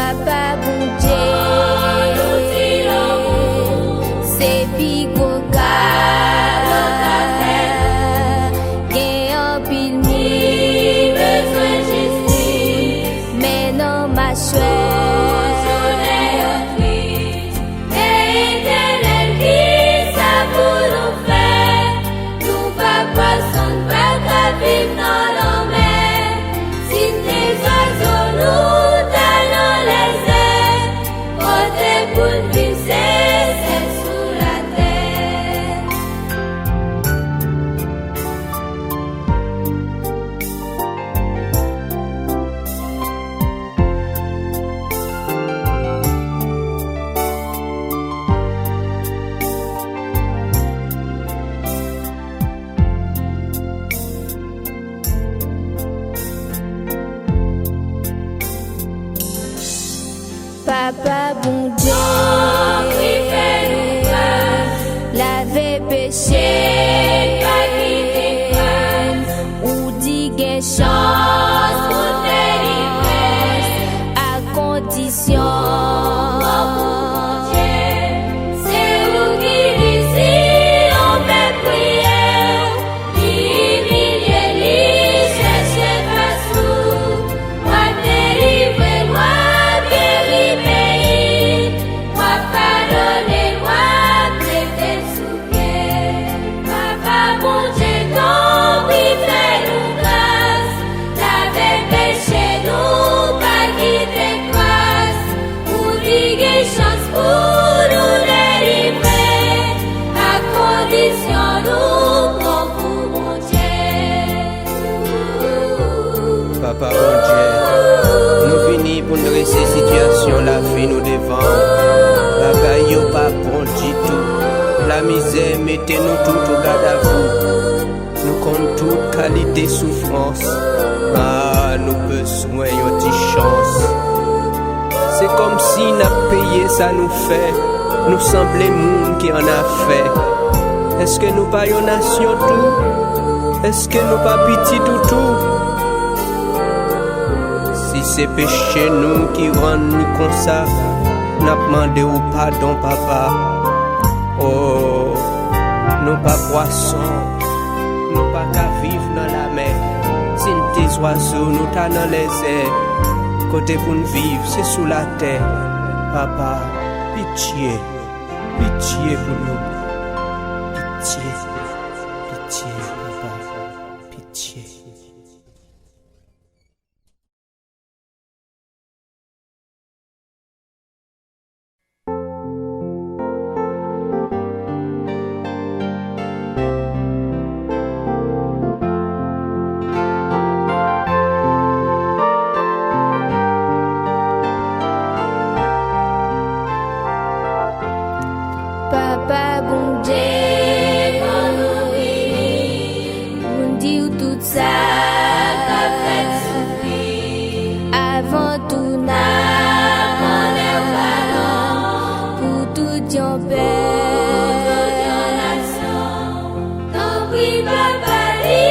Papa bon Dieu, c'est Pigoka, gen en pile mi besoin justice, mais non ma chouette. Papa bon Dieu, lave péché, pas quitter grâce, ou dit gen chance pour délivrer, à condition. Papa bon Dieu, nous venons pour nous dresser situation, la vie nous devant. La gaille pas bon du tout. La misère, mettez-nous tout au garde à vous. Nous comptons toute qualité souffrance. Ah, nous besoin de chance. C'est comme si nous payé ça nous fait. Nous semblons monde qui en a fait. Est-ce que nous pas une nation tout? Est-ce que nous pas petit tout tout? Si c'est péché nous qui rendent nous comme ça, n'a demandé au pardon papa. Oh, nous pas poissons, nous pas qu'à vivre dans la mer. Si nous tes oiseaux, nous t'as dans les airs. Côté pour nous vivre, c'est sous la terre. Papa, pitié, pitié pour nous. Pitié, pitié, papa, pitié. Papa bon Dieu, pour dire tout ça, qu'a fait souffrir. Avant tout, n'a pas pour tout yon père. Tant pis, papa, li,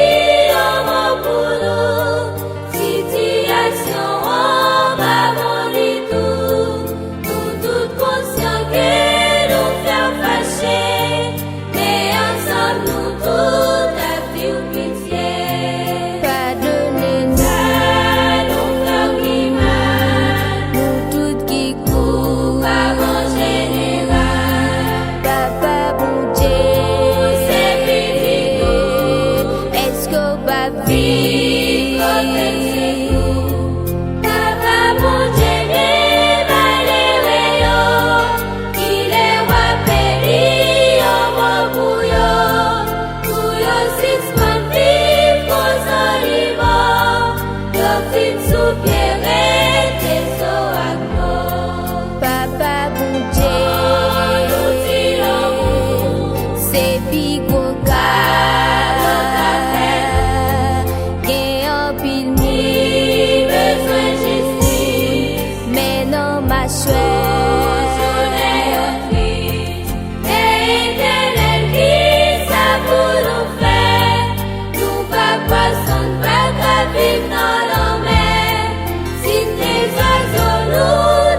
on pour nous. Situation, on va mourir tout. Nous tout conscients que mais ensemble nous tout à vie ou pitié. Pardonnez-nous, nous frères qui mal, nous toutes qui courent, pardon général. Papa bon Dieu, c'est petit, est-ce qu'on va vivre avec nous? Papa bon Dieu. Papa bon Dieu, c'est Pigoka, gen en pile mi besoin justice, mais non ma chouette. Vive dans la mer, si tes oiseaux nous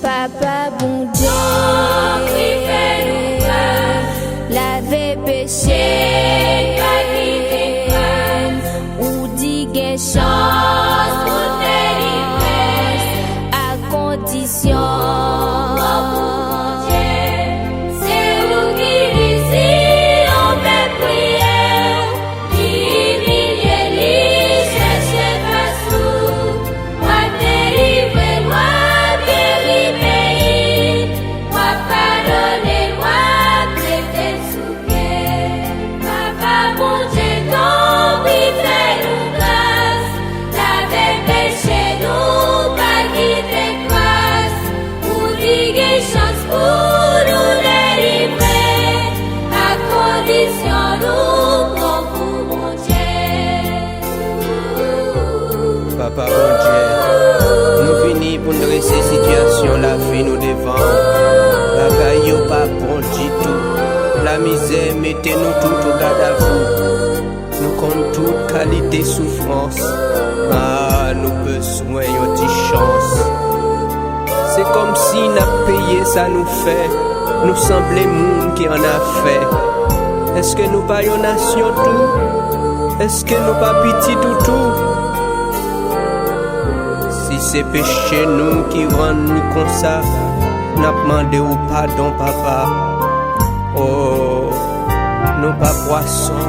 Papa bon Dieu, lave péché, ou dit gen chance pour délivrance, à condition. Papa bon Dieu, nous venons pour nous dresser situation, la vie nous devant. La caillou pas bon du tout. La misère, mettez-nous tout au garde à vous. Nous comptons toute qualité souffrance. Ah, nous besoin de chance. C'est comme si nous payé ça nous fait. Nous semblait monde qui en a fait. Est-ce que nous pas une nation tout? Est-ce que nous pas petit tout? Si c'est péché nous qui rendent nous comme ça, n'a demandé au pardon papa. Oh, nous pas poissons,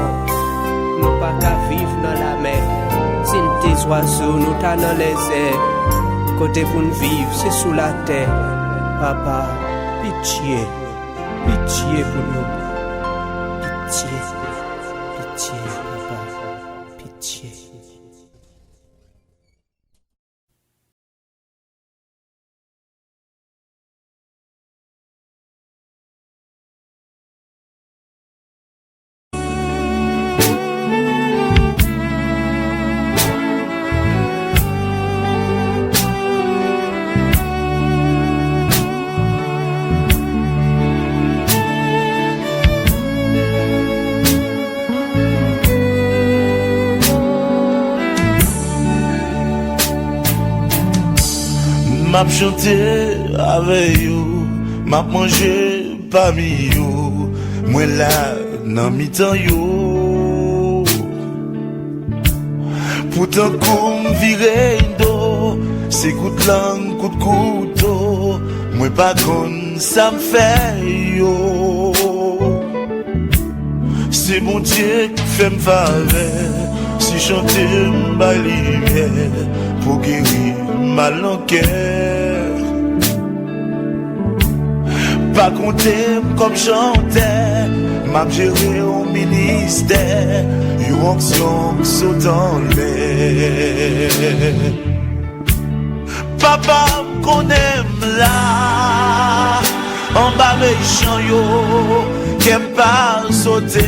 nous pas qu'à vivre dans la mer. Si nous tes oiseaux, nous t'as dans les airs. Côté pour nous vivre, c'est sous la terre. Papa, pitié, pitié pour nous. Pitié, pitié, papa, pitié. M'a chanté avec you, m'a mangé parmi you, moi là nan mi-temps you. Pourtant comme virer do, c'est coup de langue, coup de couteau, moi pas con ça me fait yo. C'est bon Dieu qui fait me faveur, si chanter ma lumière pour guérir mal en cœur. Pas compter comme chanter, m'a géré au ministère, une onction saute en l'air. Papa qu'on aime là, en bas méchant yo, qu'aime pas sauter.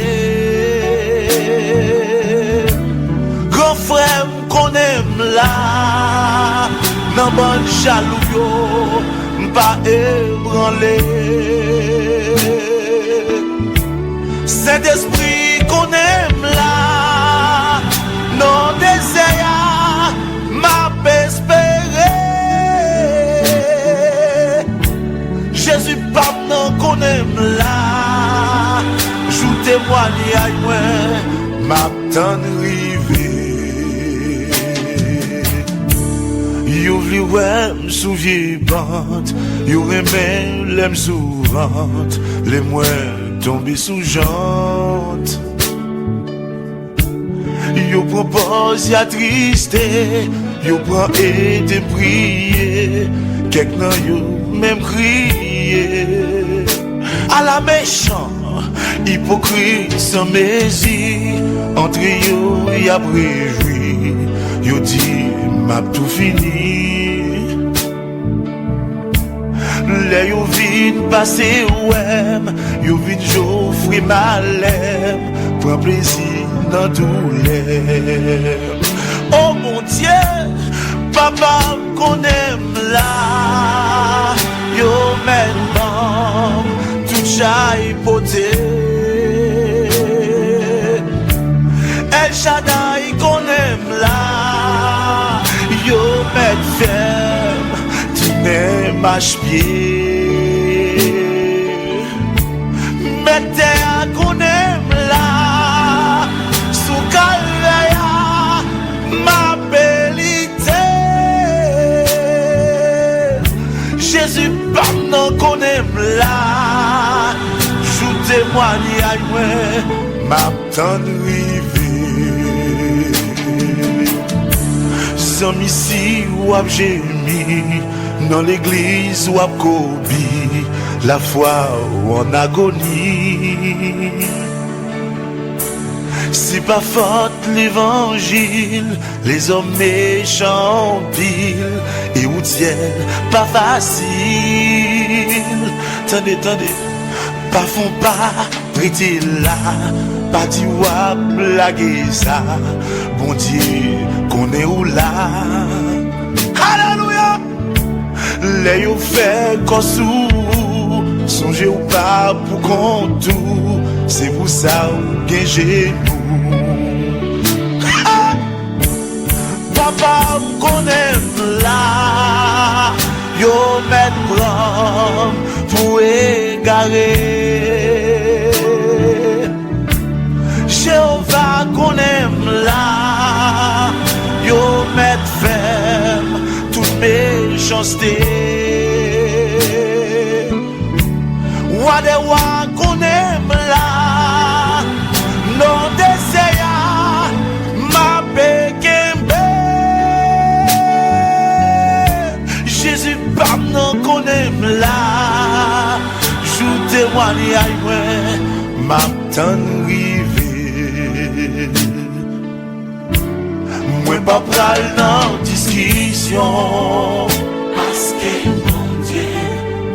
Grand frère qu'on aime là, nan bonne jaloux yo, pas ébranlé. Saint-Esprit qu'on aime là, non désert, m'a espéré. Jésus pas non qu'on aime là, joue témoignage moi, m'a t'en rivé. Yo vli ouais m'souvier bande, yo remè l'aime souvent, les moins tombés sous jante. Yo propose ya triste, yo prend et te prier, quelques nan yo même crier. À la méchant, hypocrite sans mesure, entre yo y'a préjoui, yo dit m'a tout fini. Les yo vite passé ouem, yo vite j'offre malem, prends plaisir dans douleur. Oh mon Dieu, papa qu'on aime là, yo maintenant tout chai poté. El Shaddai qu'on aime là, yo met ferme, tu n'aimes marche pied. Mettez à qu'on aime là, sous calvaire, ma bellité. Jésus, pardon qu'on aime là, joue témoigne à moi, ma tendre rivée. Sans ici ou ap gémi, dans l'église ou ap kobi, la foi ou en agonie. C'est pas faute l'évangile, les hommes méchants pile, et où tiennent pas facile. Tendez, pas font pas, prêtez là, pas dit ou blaguer ça, bon Dieu, qu'on est où là. Alléluia! Les yo fait qu'on sous, songez ou pas pour qu'on tout, c'est pour ça ou bien j'ai papa qu'on aime là, yo met bram pour égarer. Jéhovah qu'on aime là, yo met ferme toute méchanceté. Wa de wa qu'on aime là, non déseya ma bekembe. Jésus pardon qu'on aime là, joue témoigne à moi, ma tendre rivée. Moi pas pral dans discussion, parce que mon Dieu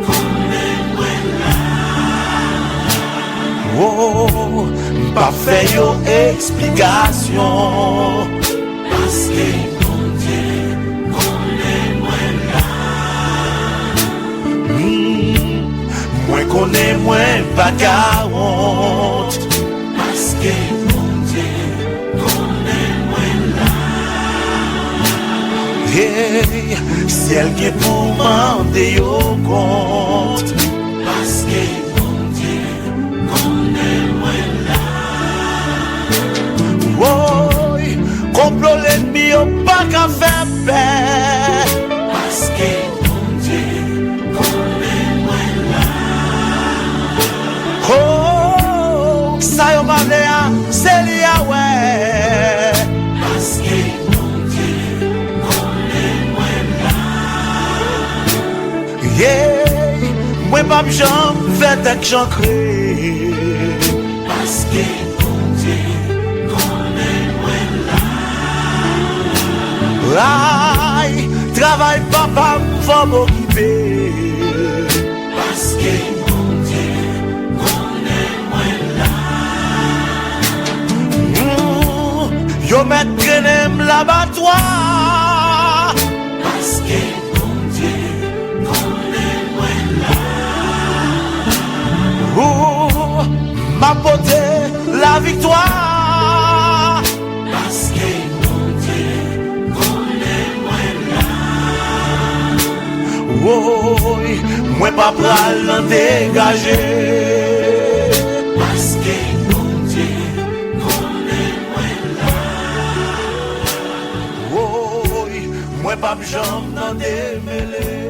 connaît moi là. Oh, pas fait yo explication, parce que mon Dieu connaît moi là. Moi connais moi pas qu'à honte, parce que mon Dieu connaît moi là. Hey, si elle qui pour demander yo compte, parce que mon Dieu connaît moi là. Oh, complot l'ennemi yo pas qu'à faire paix, parce que mon Dieu connaît moi là. Oh, ça yo malea, c'est l'ia ouais, parce que yeah, moi pas j'en fait que j'en crée, parce que mon Dieu connaît moi là. Aïe, travail papa faut m'occuper, parce que mon Dieu connaît moi là. Yo mettre grenem l'abattoir, parce que oh, ma beauté, la victoire, parce que mon Dieu connaît moi là. Oh, moi pas pral en dégager, parce que mon Dieu connaît moi là. Oh, moi pas j'en en démêler.